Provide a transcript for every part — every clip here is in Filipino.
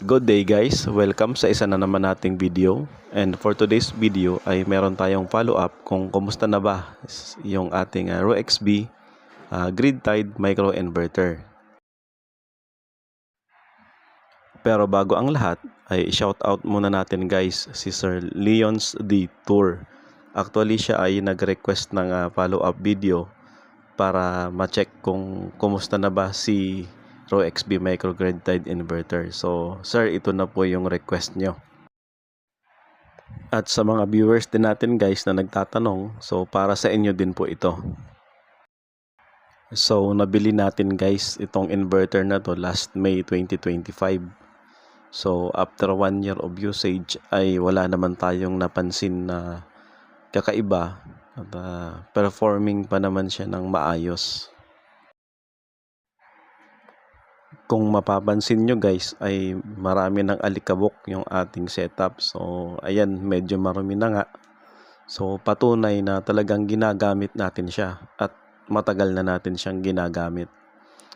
Good day guys, welcome sa isa na naman nating video. And for today's video ay meron tayong follow up kung kumusta na ba yung ating ROXB grid-tied microinverter. Pero bago ang lahat ay shout out muna natin guys si Sir Leon's D Tour. Actually siya ay nag-request ng follow up video para ma-check kung kumusta na ba si ROXB microgrid tied inverter. So sir, ito na po yung request nyo. At sa mga viewers din natin guys na nagtatanong, so para sa inyo din po ito. So nabili natin guys itong inverter na to last May 2025. So after 1 year of usage ay wala naman tayong napansin na kakaiba at performing pa naman siya ng maayos. Kung mapapansin nyo guys ay marami ng alikabok yung ating setup. So ayan, medyo marumi na nga. So patunay na talagang ginagamit natin siya at matagal na natin siyang ginagamit.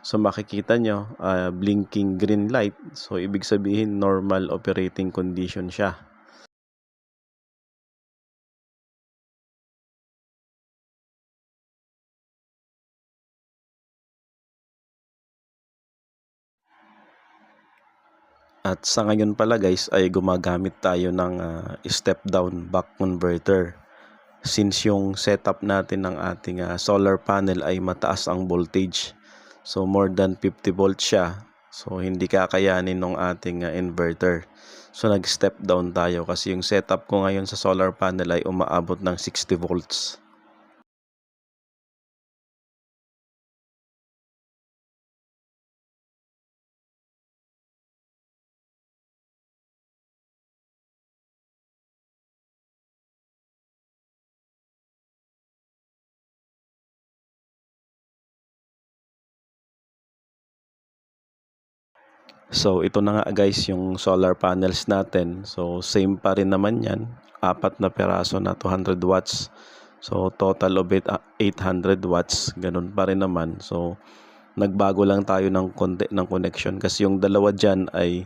So makikita nyo blinking green light. So ibig sabihin normal operating condition siya. At sa ngayon pala guys ay gumagamit tayo ng step down back converter. Since yung setup natin ng ating solar panel ay mataas ang voltage. So more than 50 volts siya. So hindi kakayanin ng ating inverter. So nag-step down tayo kasi yung setup ko ngayon sa solar panel ay umaabot ng 60 volts. So ito na nga guys yung solar panels natin. So same pa rin naman yan. 4 na peraso na 200 watts. So total of it 800 watts. Ganun pa rin naman. So nagbago lang tayo ng konti ng connection kasi yung dalawa dyan ay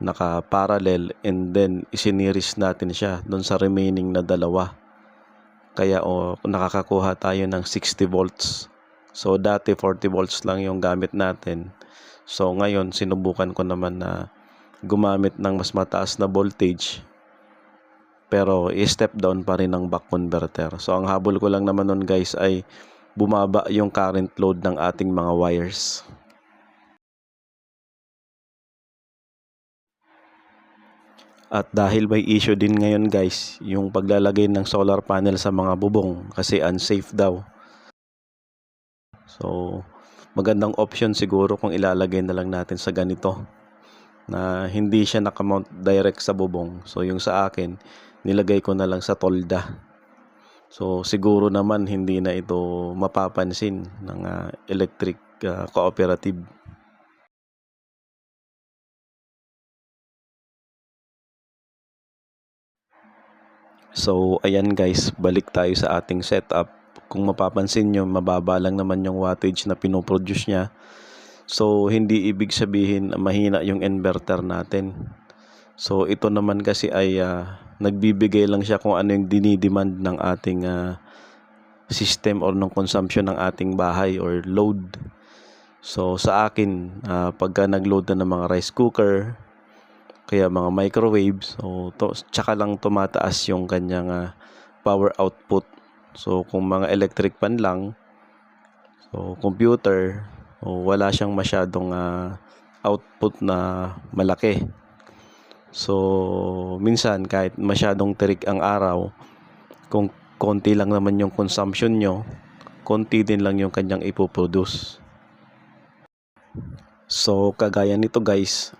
naka-parallel and then isiniris natin siya doon sa remaining na dalawa. Kaya nakakakuha tayo ng 60 volts. So dati 40 volts lang yung gamit natin. So ngayon sinubukan ko naman na gumamit ng mas mataas na voltage pero i-step down pa rin ng back converter. So ang habol ko lang naman nun guys ay bumaba yung current load ng ating mga wires. At dahil may issue din ngayon guys yung paglalagay ng solar panel sa mga bubong kasi unsafe daw. So magandang option siguro kung ilalagay na lang natin sa ganito na hindi siya nakamount direct sa bubong. So yung sa akin nilagay ko na lang sa tolda. So siguro naman hindi na ito mapapansin ng electric cooperative. So ayan guys, balik tayo sa ating setup. Kung mapapansin nyo, mababa lang naman yung wattage na pinoproduce niya. So hindi ibig sabihin mahina yung inverter natin. So ito naman kasi ay nagbibigay lang siya kung ano yung dinidemand ng ating system or ng consumption ng ating bahay or load. So sa akin, pagka nag-load na ng mga rice cooker, kaya mga microwaves, so tsaka lang tumataas yung kanyang power output. So kung mga electric pan lang, so computer, wala siyang masyadong output na malaki. So minsan kahit masyadong tirik ang araw, kung konti lang naman yung consumption nyo, konti din lang yung kanyang ipoproduce. So kagaya nito guys,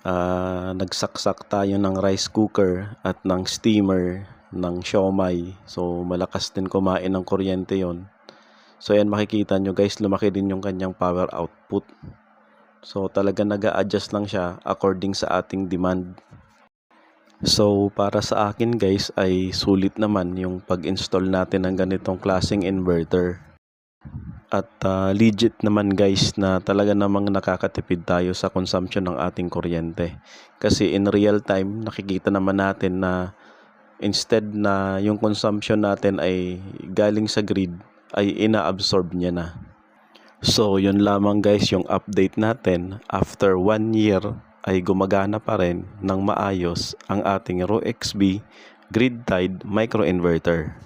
nagsaksak tayo ng rice cooker at ng steamer ng siomai. So malakas din kumain ng kuryente yon. So yan, makikita nyo guys, lumaki din yung kanyang power output. So talaga nag-a-adjust lang siya according sa ating demand. So para sa akin guys ay sulit naman yung pag-install natin ng ganitong klaseng inverter. At legit naman guys na talaga namang nakakatipid tayo sa consumption ng ating kuryente. Kasi in real time, nakikita naman natin na instead na yung consumption natin ay galing sa grid, ay ina-absorb niya na. So yun lamang guys yung update natin. After 1 year ay gumagana pa rin ng maayos ang ating ROXB Grid-tied microinverter.